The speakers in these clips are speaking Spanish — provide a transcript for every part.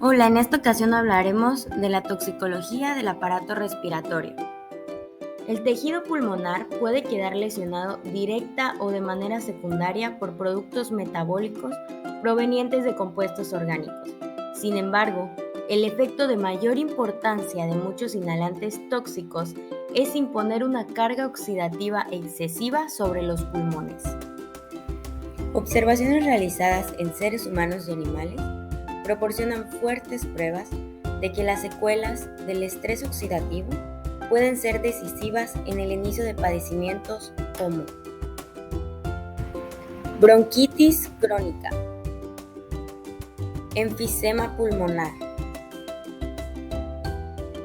Hola, en esta ocasión hablaremos de la toxicología del aparato respiratorio. El tejido pulmonar puede quedar lesionado directa o de manera secundaria por productos metabólicos provenientes de compuestos orgánicos. Sin embargo, el efecto de mayor importancia de muchos inhalantes tóxicos es imponer una carga oxidativa excesiva sobre los pulmones. Observaciones realizadas en seres humanos y animales proporcionan fuertes pruebas de que las secuelas del estrés oxidativo pueden ser decisivas en el inicio de padecimientos como bronquitis crónica, enfisema pulmonar,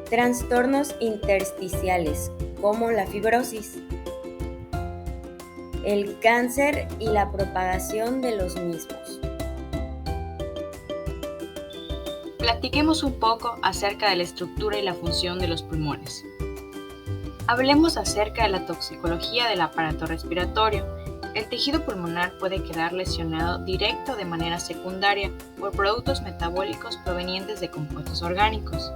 trastornos intersticiales como la fibrosis, el cáncer y la propagación de los mismos. Platiquemos un poco acerca de la estructura y la función de los pulmones. Hablemos acerca de la toxicología del aparato respiratorio. El tejido pulmonar puede quedar lesionado directa o de manera secundaria por productos metabólicos provenientes de compuestos orgánicos.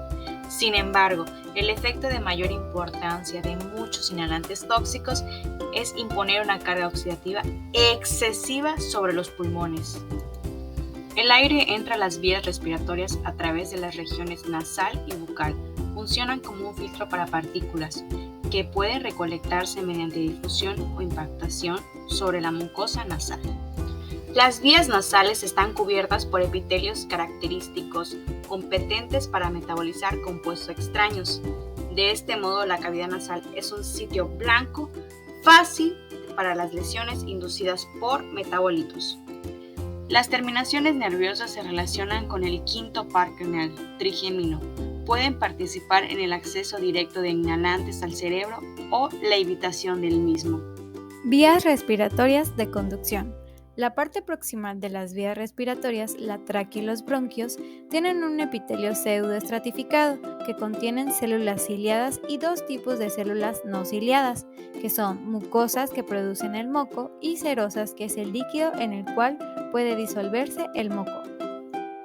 Sin embargo, el efecto de mayor importancia de muchos inhalantes tóxicos es imponer una carga oxidativa excesiva sobre los pulmones. El aire entra a las vías respiratorias a través de las regiones nasal y bucal. Funcionan como un filtro para partículas que pueden recolectarse mediante difusión o impactación sobre la mucosa nasal. Las vías nasales están cubiertas por epitelios característicos competentes para metabolizar compuestos extraños. De este modo, la cavidad nasal es un sitio blanco fácil para las lesiones inducidas por metabolitos. Las terminaciones nerviosas se relacionan con el quinto par craneal, trigémino. Pueden participar en el acceso directo de inhalantes al cerebro o la evitación del mismo. Vías respiratorias de conducción. La parte proximal de las vías respiratorias, la tráquea y los bronquios, tienen un epitelio pseudoestratificado que contienen células ciliadas y dos tipos de células no ciliadas, que son mucosas que producen el moco y serosas, que es el líquido en el cual puede disolverse el moco.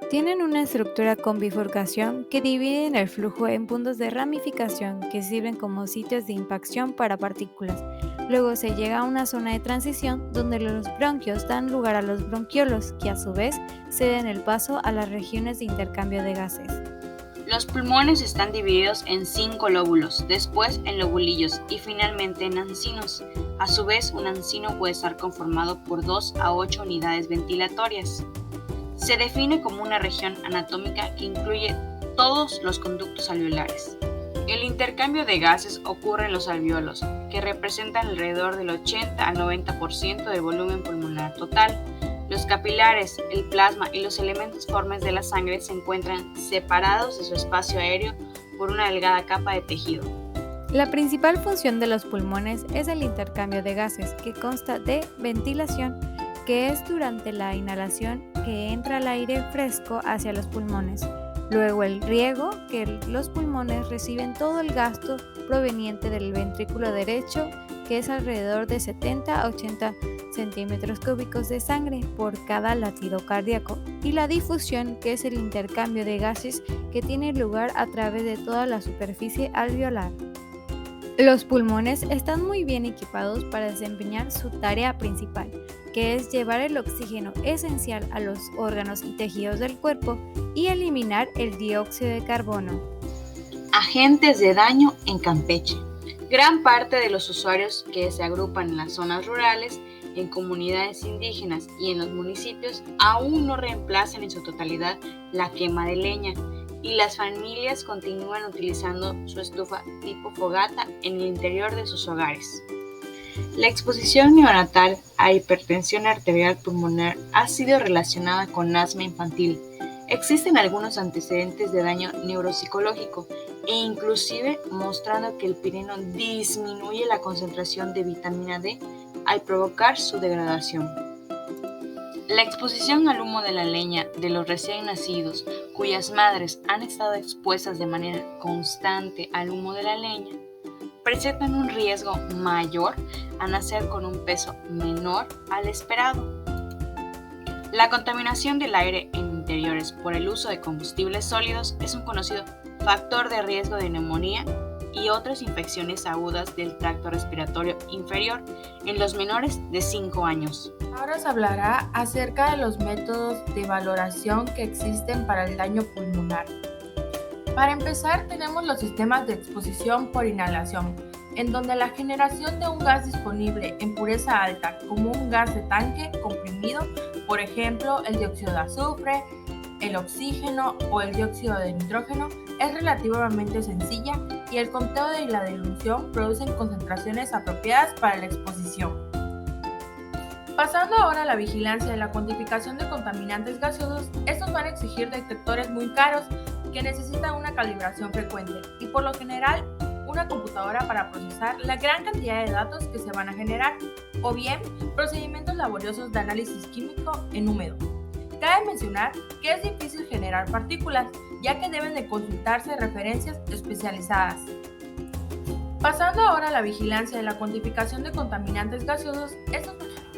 Tienen una estructura con bifurcación que dividen el flujo en puntos de ramificación que sirven como sitios de impacción para partículas. Luego se llega a una zona de transición donde los bronquios dan lugar a los bronquiolos, que a su vez ceden el paso a las regiones de intercambio de gases. Los pulmones están divididos en 5 lóbulos, después en lobulillos y finalmente en ancinos. A su vez, un ancino puede estar conformado por 2 a 8 unidades ventilatorias. Se define como una región anatómica que incluye todos los conductos alveolares. El intercambio de gases ocurre en los alveolos, que representan alrededor del 80 al 90% del volumen pulmonar total. Los capilares, el plasma y los elementos formes de la sangre se encuentran separados de su espacio aéreo por una delgada capa de tejido. La principal función de los pulmones es el intercambio de gases, que consta de ventilación, que es durante la inhalación que entra el aire fresco hacia los pulmones. Luego el riego, que los pulmones reciben todo el gasto proveniente del ventrículo derecho, que es alrededor de 70 a 80 centímetros cúbicos de sangre por cada latido cardíaco. Y la difusión, que es el intercambio de gases que tiene lugar a través de toda la superficie alveolar. Los pulmones están muy bien equipados para desempeñar su tarea principal, que es llevar el oxígeno esencial a los órganos y tejidos del cuerpo y eliminar el dióxido de carbono. Agentes de daño en Campeche. Gran parte de los usuarios que se agrupan en las zonas rurales, en comunidades indígenas y en los municipios aún no reemplazan en su totalidad la quema de leña, y las familias continúan utilizando su estufa tipo fogata en el interior de sus hogares. La exposición neonatal a hipertensión arterial pulmonar ha sido relacionada con asma infantil. Existen algunos antecedentes de daño neuropsicológico e inclusive mostrando que el pireno disminuye la concentración de vitamina D al provocar su degradación. La exposición al humo de la leña de los recién nacidos, cuyas madres han estado expuestas de manera constante al humo de la leña, presentan un riesgo mayor a nacer con un peso menor al esperado. La contaminación del aire en interiores por el uso de combustibles sólidos es un conocido factor de riesgo de neumonía y otras infecciones agudas del tracto respiratorio inferior en los menores de 5 años. Ahora se hablará acerca de los métodos de valoración que existen para el daño pulmonar. Para empezar, tenemos los sistemas de exposición por inhalación, en donde la generación de un gas disponible en pureza alta, como un gas de tanque comprimido, por ejemplo, el dióxido de azufre, el oxígeno o el dióxido de nitrógeno, es relativamente sencilla y el conteo y la dilución producen concentraciones apropiadas para la exposición. Pasando ahora a la vigilancia y la cuantificación de contaminantes gaseosos, estos van a exigir detectores muy caros que necesitan una calibración frecuente y por lo general una computadora para procesar la gran cantidad de datos que se van a generar, o bien procedimientos laboriosos de análisis químico en húmedo. Cabe mencionar que es difícil generar partículas, ya que deben de consultarse referencias especializadas. Pasando ahora a la vigilancia y la cuantificación de contaminantes gaseosos,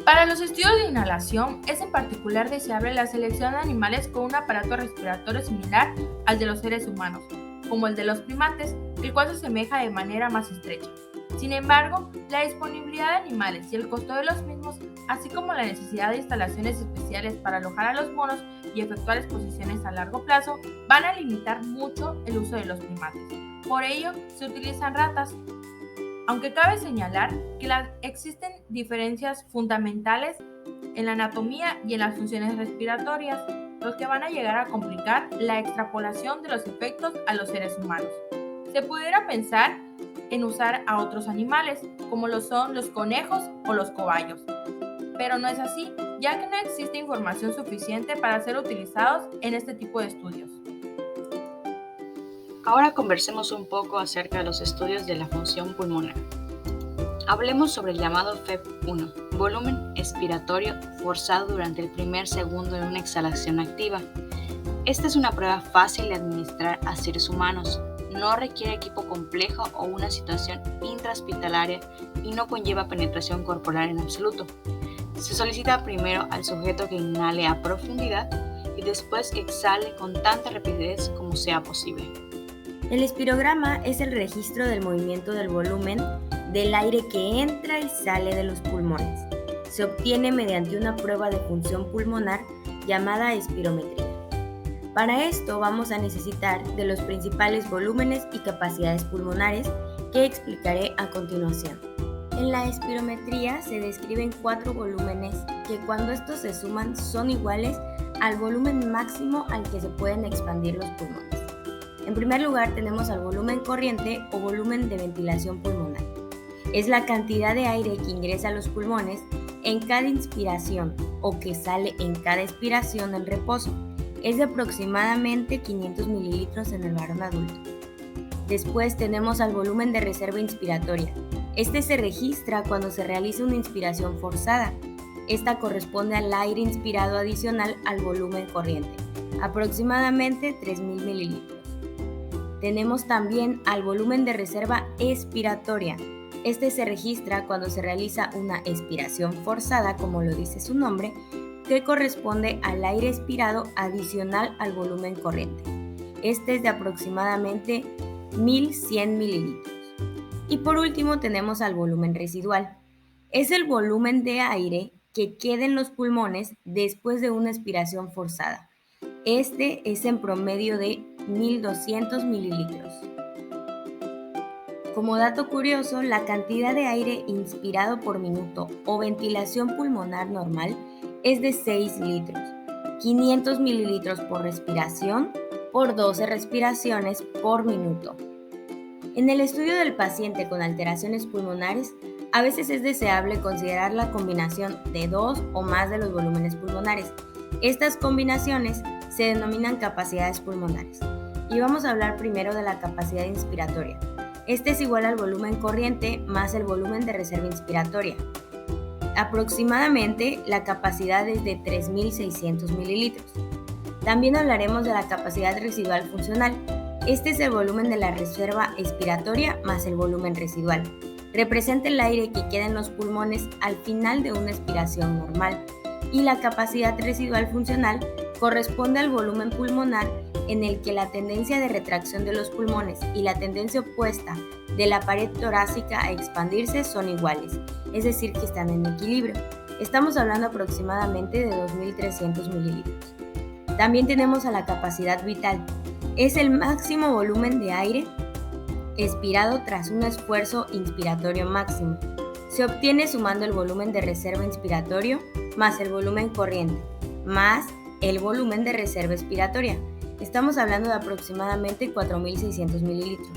para los estudios de inhalación es en particular deseable la selección de animales con un aparato respiratorio similar al de los seres humanos, como el de los primates, el cual se asemeja de manera más estrecha. Sin embargo, la disponibilidad de animales y el costo de los mismos, así como la necesidad de instalaciones especiales para alojar a los monos y efectuar exposiciones a largo plazo, van a limitar mucho el uso de los primates. Por ello, se utilizan ratas. Aunque cabe señalar que existen diferencias fundamentales en la anatomía y en las funciones respiratorias, los que van a llegar a complicar la extrapolación de los efectos a los seres humanos. Se pudiera pensar en usar a otros animales, como lo son los conejos o los cobayos, pero no es así, ya que no existe información suficiente para ser utilizados en este tipo de estudios. Ahora conversemos un poco acerca de los estudios de la función pulmonar. Hablemos sobre el llamado FEP1, volumen expiratorio forzado durante el primer segundo de una exhalación activa. Esta es una prueba fácil de administrar a seres humanos, no requiere equipo complejo o una situación intrahospitalaria y no conlleva penetración corporal en absoluto. Se solicita primero al sujeto que inhale a profundidad y después que exhale con tanta rapidez como sea posible. El espirograma es el registro del movimiento del volumen del aire que entra y sale de los pulmones. Se obtiene mediante una prueba de función pulmonar llamada espirometría. Para esto vamos a necesitar de los principales volúmenes y capacidades pulmonares que explicaré a continuación. En la espirometría se describen 4 volúmenes que cuando estos se suman son iguales al volumen máximo al que se pueden expandir los pulmones. En primer lugar tenemos al volumen corriente o volumen de ventilación pulmonar. Es la cantidad de aire que ingresa a los pulmones en cada inspiración o que sale en cada expiración en reposo. Es de aproximadamente 500 mililitros en el varón adulto. Después tenemos al volumen de reserva inspiratoria. Este se registra cuando se realiza una inspiración forzada. Esta corresponde al aire inspirado adicional al volumen corriente, aproximadamente 3.000 mililitros. Tenemos también al volumen de reserva expiratoria. Este se registra cuando se realiza una expiración forzada, como lo dice su nombre, que corresponde al aire expirado adicional al volumen corriente. Este es de aproximadamente 1.100 mililitros. Y por último tenemos al volumen residual. Es el volumen de aire que queda en los pulmones después de una expiración forzada. Este es en promedio de 1.200 mililitros. Como dato curioso, la cantidad de aire inspirado por minuto o ventilación pulmonar normal es de 6 litros, 500 mililitros por respiración por 12 respiraciones por minuto. En el estudio del paciente con alteraciones pulmonares, a veces es deseable considerar la combinación de 2 o más de los volúmenes pulmonares. Estas combinaciones se denominan capacidades pulmonares. Y vamos a hablar primero de la capacidad inspiratoria. Este es igual al volumen corriente más el volumen de reserva inspiratoria. Aproximadamente la capacidad es de 3.600 mililitros. También hablaremos de la capacidad residual funcional. Este es el volumen de la reserva expiratoria más el volumen residual. Representa el aire que queda en los pulmones al final de una expiración normal. Y la capacidad residual funcional corresponde al volumen pulmonar en el que la tendencia de retracción de los pulmones y la tendencia opuesta de la pared torácica a expandirse son iguales, es decir, que están en equilibrio. Estamos hablando aproximadamente de 2.300 mililitros. También tenemos a la capacidad vital. Es el máximo volumen de aire expirado tras un esfuerzo inspiratorio máximo. Se obtiene sumando el volumen de reserva inspiratorio más el volumen corriente, más el volumen de reserva expiratoria. Estamos hablando de aproximadamente 4.600 mililitros.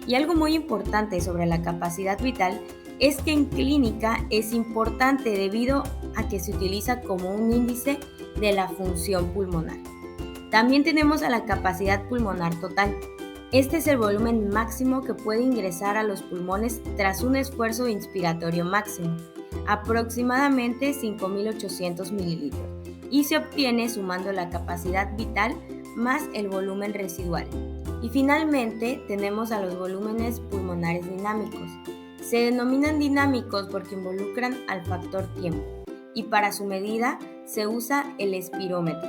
Y algo muy importante sobre la capacidad vital es que en clínica es importante debido a que se utiliza como un índice de la función pulmonar. También tenemos a la capacidad pulmonar total. Este es el volumen máximo que puede ingresar a los pulmones tras un esfuerzo inspiratorio máximo, aproximadamente 5.800 mililitros, y se obtiene sumando la capacidad vital más el volumen residual. Y finalmente tenemos a los volúmenes pulmonares dinámicos. Se denominan dinámicos porque involucran al factor tiempo, y para su medida se usa el espirómetro.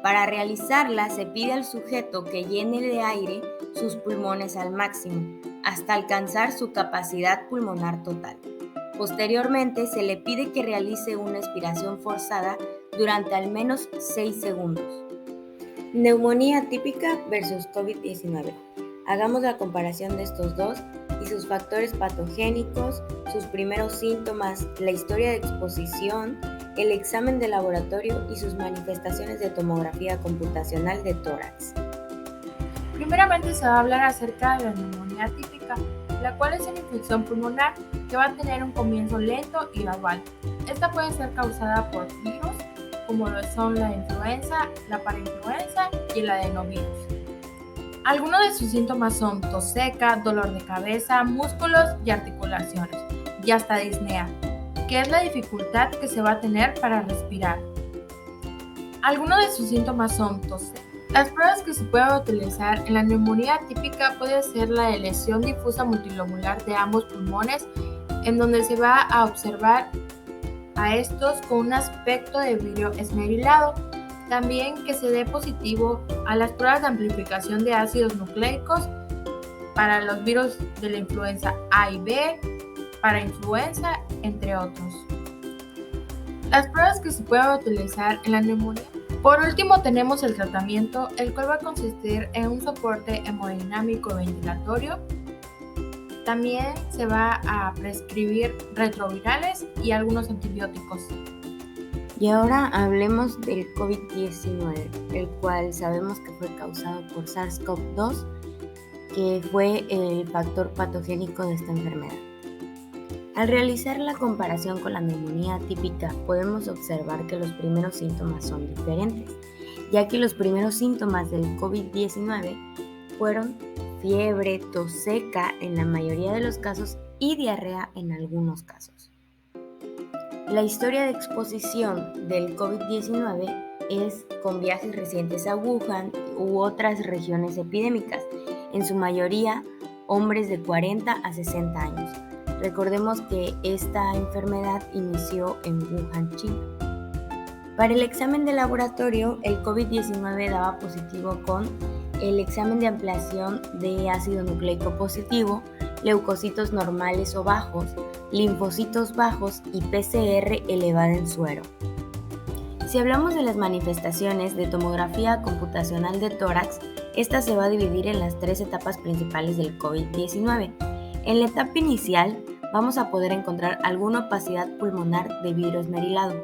Para realizarla se pide al sujeto que llene de aire sus pulmones al máximo, hasta alcanzar su capacidad pulmonar total. Posteriormente se le pide que realice una expiración forzada durante al menos 6 segundos. Neumonía típica versus COVID-19. Hagamos la comparación de estos dos y sus factores patogénicos, sus primeros síntomas, la historia de exposición, el examen de laboratorio y sus manifestaciones de tomografía computacional de tórax. Primeramente se va a hablar acerca de la neumonía típica, la cual es una infección pulmonar que va a tener un comienzo lento y gradual. Esta puede ser causada por virus, como lo son la influenza, la parainfluenza y el adenovirus. Algunos de sus síntomas son tos seca, dolor de cabeza, músculos y articulaciones, y hasta disnea, que es la dificultad que se va a tener para respirar. Algunos de sus síntomas son tos seca. Las pruebas que se pueden utilizar en la neumonía típica puede ser la de lesión difusa multilobular de ambos pulmones, en donde se va a observar a estos con un aspecto de vidrio esmerilado. También que se dé positivo a las pruebas de amplificación de ácidos nucleicos para los virus de la influenza A y B, para influenza, entre otros. Las pruebas que se pueden utilizar en la neumonía. Por último tenemos el tratamiento, el cual va a consistir en un soporte hemodinámico ventilatorio. También se va a prescribir retrovirales y algunos antibióticos. Y ahora hablemos del COVID-19, el cual sabemos que fue causado por SARS-CoV-2, que fue el factor patogénico de esta enfermedad. Al realizar la comparación con la neumonía típica, podemos observar que los primeros síntomas son diferentes, ya que los primeros síntomas del COVID-19 fueron fiebre, tos seca en la mayoría de los casos y diarrea en algunos casos. La historia de exposición del COVID-19 es con viajes recientes a Wuhan u otras regiones epidémicas, en su mayoría hombres de 40 a 60 años. Recordemos que esta enfermedad inició en Wuhan, China. Para el examen de laboratorio, el COVID-19 daba positivo con el examen de ampliación de ácido nucleico positivo, leucocitos normales o bajos, linfocitos bajos y PCR elevada en suero. Si hablamos de las manifestaciones de tomografía computacional de tórax, esta se va a dividir en las 3 etapas principales del COVID-19. En la etapa inicial vamos a poder encontrar alguna opacidad pulmonar de vidrio esmerilado.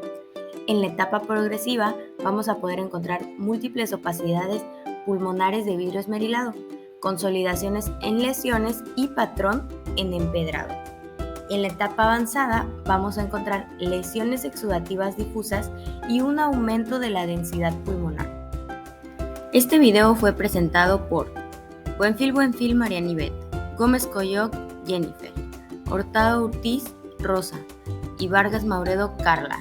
En la etapa progresiva vamos a poder encontrar múltiples opacidades pulmonares de vidrio esmerilado, consolidaciones en lesiones y patrón en empedrado. En la etapa avanzada vamos a encontrar lesiones exudativas difusas y un aumento de la densidad pulmonar. Este video fue presentado por Buenfil Mariana Ivette, Gómez Coyoc Jennifer, Hurtado Ortiz Rosa y Vargas Mauredo Carla.